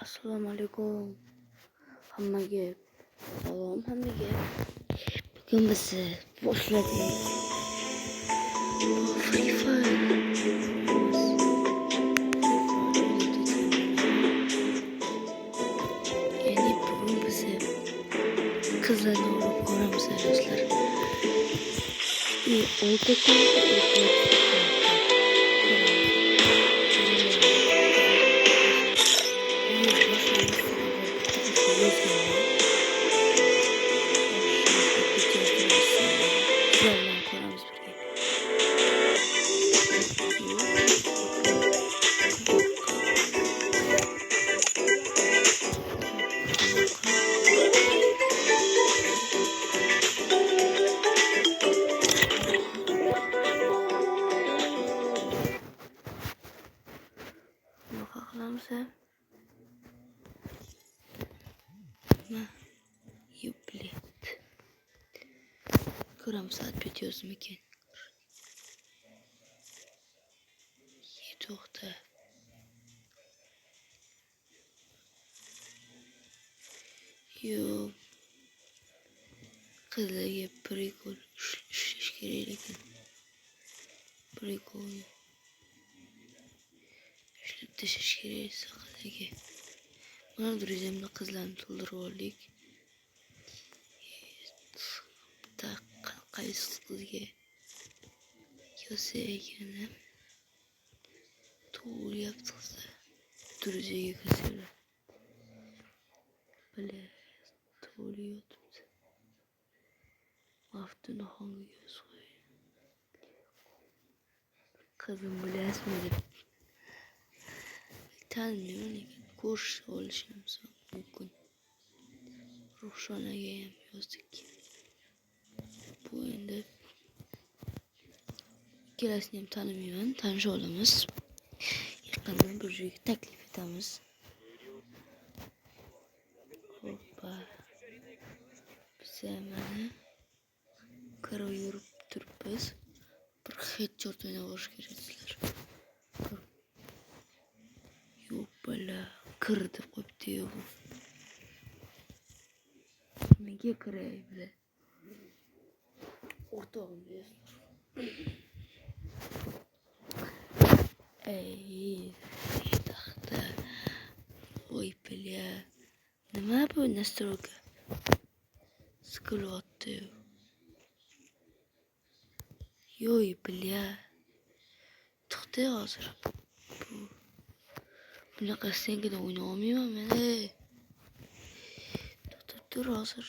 Assalomu alaykum hammaga. Salom hammaga. Bugun biz boshladik. Free Fire. Yani bugun biz qizlarni urib ko'ramiz do'stlar. Olti kun Ko'ramiz soat bityo'zmikin. To'xta. Yo. Qizlarga prikol ishlash kerak ekan. Prikol. Ishlab tashlash kerak qizlarga. Mana druzimni qizlarni to'ldirib oldik. Qaysi qizga yo'sa ekan. To'lyapti qizlar. Druziga kirsalar. Bile to'lyapti. Vaftini hangiga so'y. Qizim bilasizmi? Taniyman, ko'rish olishimiz mumkin. Ruxshonaga ham yozdik. Bu endi ikkalasini ham tanimayman, tanisha olamiz. Yaqindan bir joyga taklif etamiz. Hoppa. Biz mana karo yurib turibmiz. Bir headshot o'ynab olish keraklar. Yo'q bala, kir deb qo'yibdi-yu. Nega kiray bile? O'rtog'im deyapti. Taxta. Voy bля. Nima bu настройка? Скрылатты. Yo'y bля. To'xta hozir. Bunaqa senga o'ynay olmayman men. To'xtab tur hozir.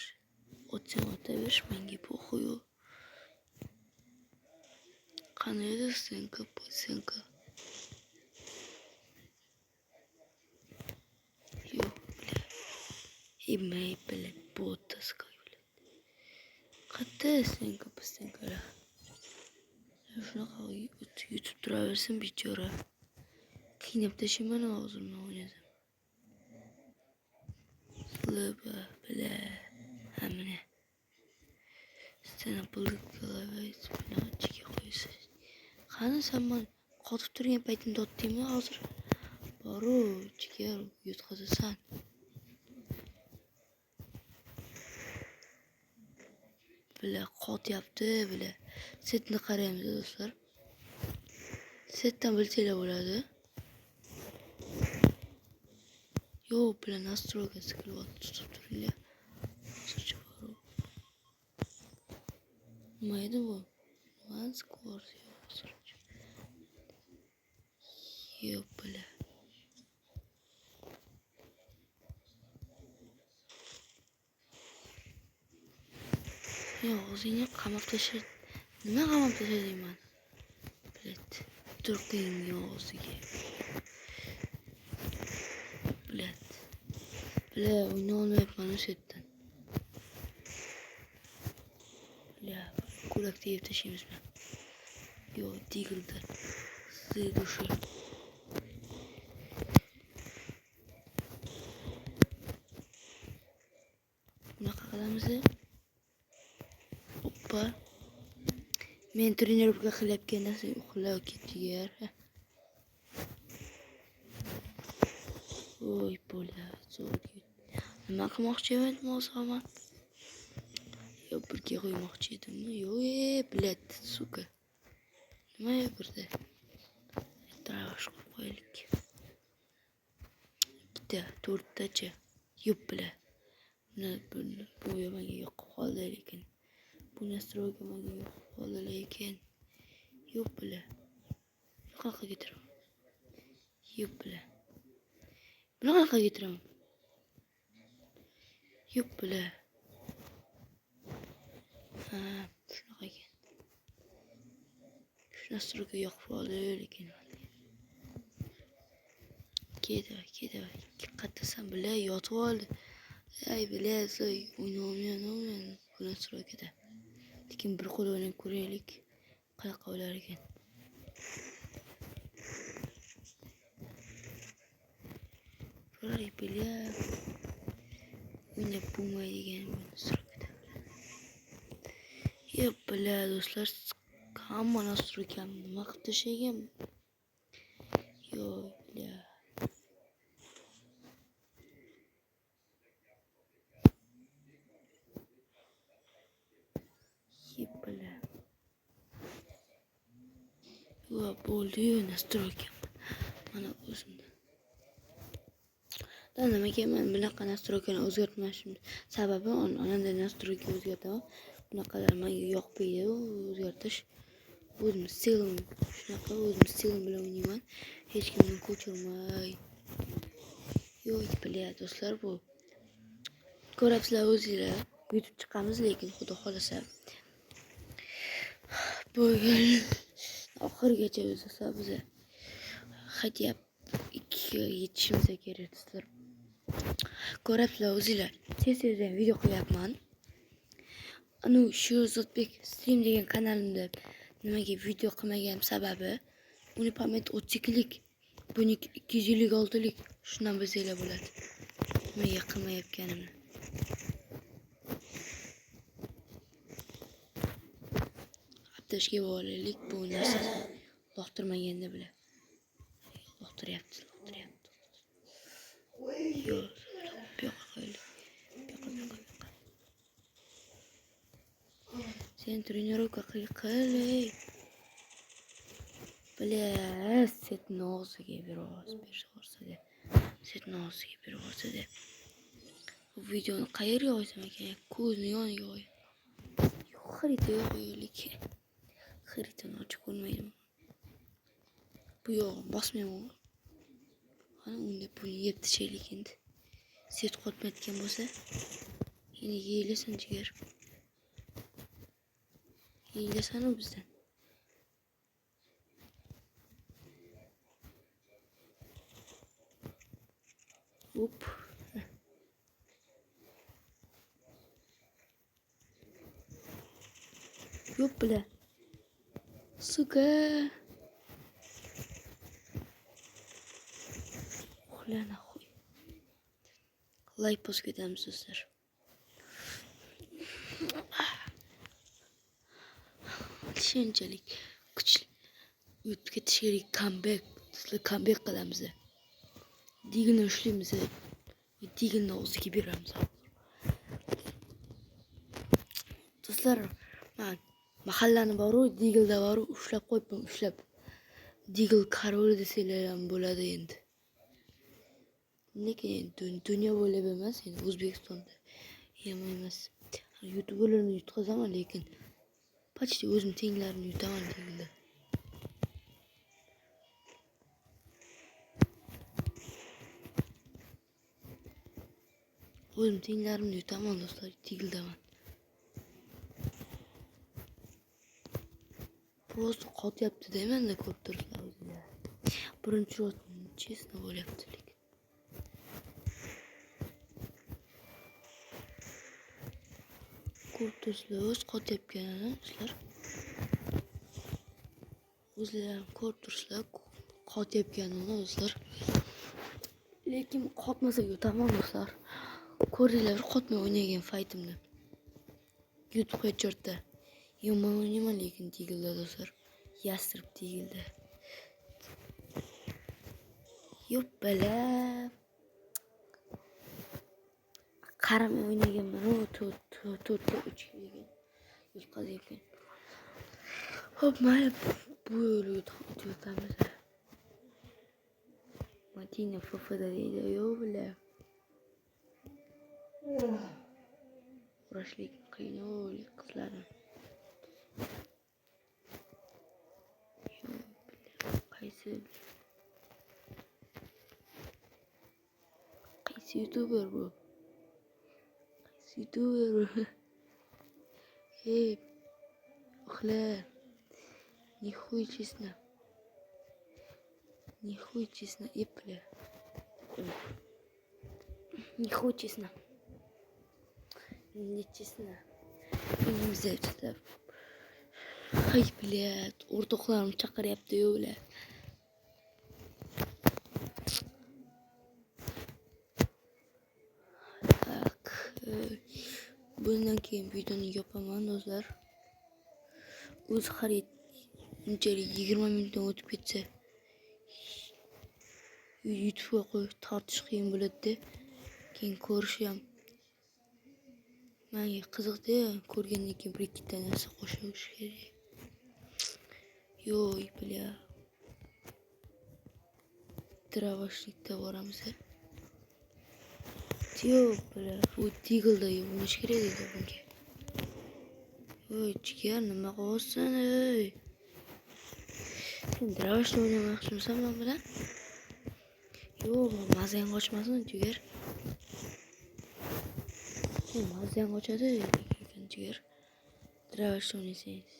O'tsam o'taver, menga po'xuy. Qanday senka, senka. Yo'q bля. Imay bля, bo'ta skoylar. Qatta senka, senkalar. Shunaqa YouTube turaversin bechora. Qiynab tashlayman hozir men o'ynasam. Slaba bля. Hamma. Seni bulgalaysiz bilan ichiga qo'yasiz. Qani sen men qotib turgan paytimda otdingmi hozir? Boru ichiga yutqazasan. Bля, qotyapti bля. Setni qaraymiz do'stlar. Setdan bilsanglar bo'ladi. Yo'q bля, настройка qilyapti, tutib turinglar. Hozircha boru. Mayda bu. Once course hozircha. Yo'q bля. Yo'q, o'zingni qamab tashlay. Nima qamab tashlayman? Blet. Turqing o'ziga. Blet. Bля, o'ynay olmayapman o'shatdan. Bля, kurakda yeb tashlaymizmi? Yo'q, digildi. Zedusha. Bunaqa qilamiz. Hoppa. Men trenerga qilyapgan narsa uxlab ketdilar. Voy bola, zo'r. Nima qilmoqchi edim o'zim? Yo birga qo'ymoqchi edimmi? Yo'q, bilat, suka. Nima yo birda? Tarash qilib qo'yaylik. Bitta, to'rttacha. Yo'q bilat. Bu menga yoqib qoldi lekin. Bu nastroyga menga yoqib qoldi lekin. Yo'q bilat. Qanaqa getiraman? Yo'q bilat. Buni qanaqa getiraman? Yo'q bilat. Ha, shunaqa ekan. Shu nastroyga yoqib qoldi lekin. Keda. Qattasam bilat yotib oldi. Ay bilat, soy o'ynayman bu nastroykada. Lekin bir qo'l o'ynab ko'raylik. Qanaqa bo'lar ekan? Ko'raylik bilat. O'ynab bo'lmaydigan bu nastroykada. Yo'q bilat do'stlar, hamma nastroykamni nima qilib tashlagan? Yo'q bilat. Bilat. Yo'q bo'ldi-yu nastroykam. Mana o'zimda. Nimaga men bunaqa nastroykani o'zgartmashim sababi onamda nastroyka o'zgartaman. Bunaqalar menga yoqmaydi o'zgartish. O'zim stilim shunaqa, o'zim stilim bilan o'ynayman. Hech kimni ko'chirmay. Yo'q bilat do'stlar, bu ko'rasizlar o'zingizlar. YouTube chiqamiz lekin xudo xolasa. Bu oxirigacha o'zasa biz hadya 2 ga yetishimiz kerak do'stlar. Ko'rasizlar o'zingizlar. Tez-tezdan video qilyapman. Anu shu Zotbek stream degan kanalimda nimaga video qilmagan sababi uni pamet 32lik, buniki 256lik. Shundan bilsanglar bo'ladi. Nimaga qilmayotganimni. Aptashga boraylik, bu narsani yoqtirmaganda bilan. Yoqtiryapti. Yo'q, sen trenirovka qilay. Bilas, setni og'ziga berib yuborsa-da. Bu videoni qayerga qo'ysam ekan? Ko'zni yoniga qo'y. Xaritaga qo'yaylik. Xaritani ochib ko'rmaydim. Bu yo'q, bosmayman. Ana unda pulni yeb tashlaylik endi. Set qotmayotgan bo'lsa, yine yeyilasan jigar. Yeyilasan u bizdan. Hop. Yo'q bilan. Suka. Uxlana qo'y. Like bosib ketamiz do'stlar. Shunchalik kuchli YouTube'ga tishlik comeback. Sizlar comeback qilamiz. Digilni ushlaymiz. Digilni o'ziga beramiz. Do'stlar, men mahallani boru, Digilda boru ushlab qo'yibman, ushlab. Digil korol desanglar ham bo'ladi endi. Lekin dunyo bo'ylab emas, endi O'zbekistonda ham emas. YouTuberlarni yutqazaman, lekin почти o'zim tenglarini yutaman Digilda. O'zim tenglarimni yutaman do'stlar, Digildaman. Просто qotyapti deymanda ko'rib turibsizlar o'zingizlar. Birinchi rot chestno bo'lyapti lekin. Ko'rib turibsizlar, o'z qotyapganini sizlar. O'zingizlar ham ko'rib turibsizlar, qotyapganini do'stlar. Lekin qotmasa yutaman do'stlar. Ko'ringlar, qotmay o'ynagan faytimni. YouTube'ga jo'rtda. Yomon o'ynayman lekin Digilda do'stlar. Yastirib Digilda. Yo'q bala. qaramay o'ynaganman. O 4'te 3 degan. Yutqazgan. Hop, mana bu yo'lga o'tamiz. Matina FF'da deydi. Yo'q bular. Urashlik qiyin o'li qizlarni. Qaysi YouTuber bu? Qaysi YouTuber bu? Hey, uxla. Нихуй честно. Нихуй честно, епля. Нихуй честно. Nechesini uyimizda tutib. Hay bilat, o'rtoqlarim chaqiryapti-yu ular. Tak. Bundan keyin videoni yopaman do'stlar. O'z xarid unchalik 20 minutdan o'tib ketsa YouTube'ga qo'yib tortish qiyin bo'ladi-da. Keyin ko'rish ham menga qiziqdi, ko'rgandan keyin bir ikkita narsa qo'shish kerak. Yo'q, bля. Travashlikda boramiz. Yo'q, bля. U Diglda o'ynash kerak edi bunga. Voy, jigar, nima qilyapsan, ey? Sen Travashni o'ynamoqchimisan men bilan? Yo'q, mazang qochmasin, jigar. Mazang qochadi, jigar. Travash o'ynasangiz.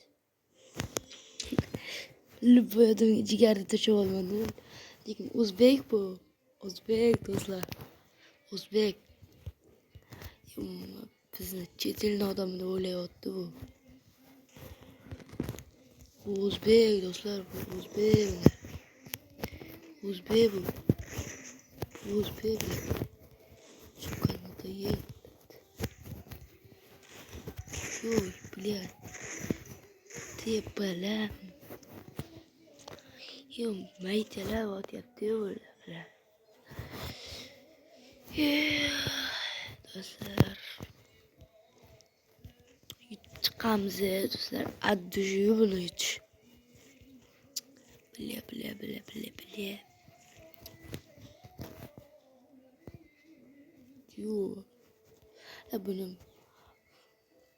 Любой odamga jigarni to'shab olmadi. Lekin o'zbek bu. O'zbek do'stlar. O'zbek. Bizni chet elning odami deb o'ylayapti bu. Bu o'zbek do'stlar, bu o'zbek. O'zbek bu. O'zbek. Chuqurda yer. Yo'q, bля. Tepalam. Yo'q, maytalar o'tyapti-yu ular. Do'stlar. Chiqamiz do'stlar. Adduju buni yutish. Bля. Yo'q. Buni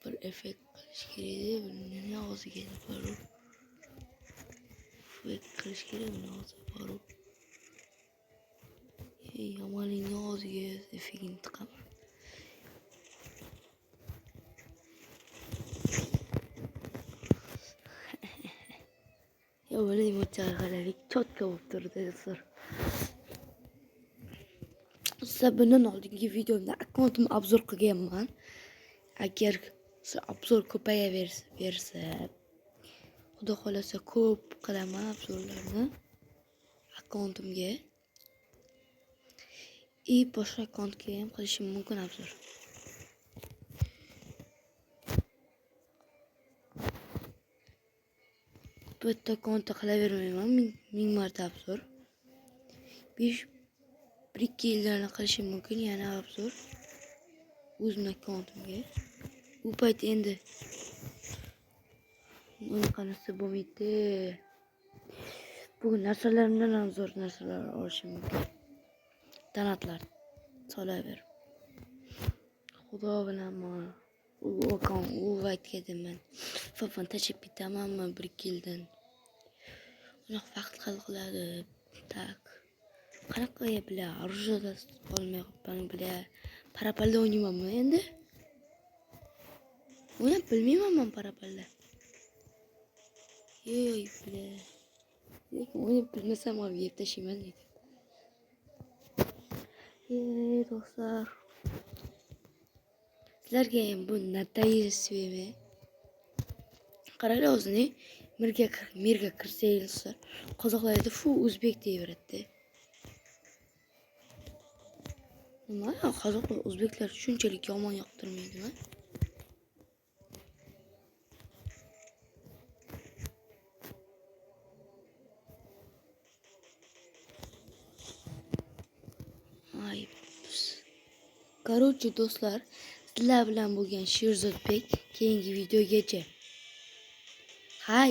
bir effekt qilish kerak. Buni og'ziga borib. Effekt qilish kerak buni og'ziga borib. Yomonlikni og'ziga effektni tiqaman. Yo'q, buni mo'chaqalalik chotka bo'lib turdi do'stlar. Siz bundan oldingi videomda akkauntimni obzor qilganman. Agar obzor ko'payaversa, xudo xolasa ko'p qilaman obzorlarni akkauntimga. Boshqa akkauntga ham qilishim mumkin obzor. Bu yerda akkauntda qilavermayman, ming marta obzor. 1-2 yildan qilishim mumkin yana obzor. O'zimning akkauntimga. Bu payt endi unaqa narsa bo'lmaydi. Bu narsalarimdan ham zo'r narsalar olishim mumkin. Donatlar solaver. Xudo bilan men u vaqtga men fafan tashib ketamanmi 1-2 yildan. Unaqa vaqt qiladi. Tak. Qanaqa bilan orujada olmay qolgan bilan parapalda o'ynaymanmi endi? O'ynab bilmayman men parapalda. Yo'q, bilan. Lekin o'ynab bilmasam ham yeb tashlayman lekin. Do'stlar. Sizlarga ham bu natayisvimi? Qaranglar o'zini merga kirsanglar, qozoqlarda fu o'zbek deyaveradi. Nima? Qozoqlar o'zbeklar shunchalik yomon yoqtirmaydimi? Ay, Короче, do'stlar, sizlar bilan bo'lgan Sherzodbek keyingi videogacha. Hay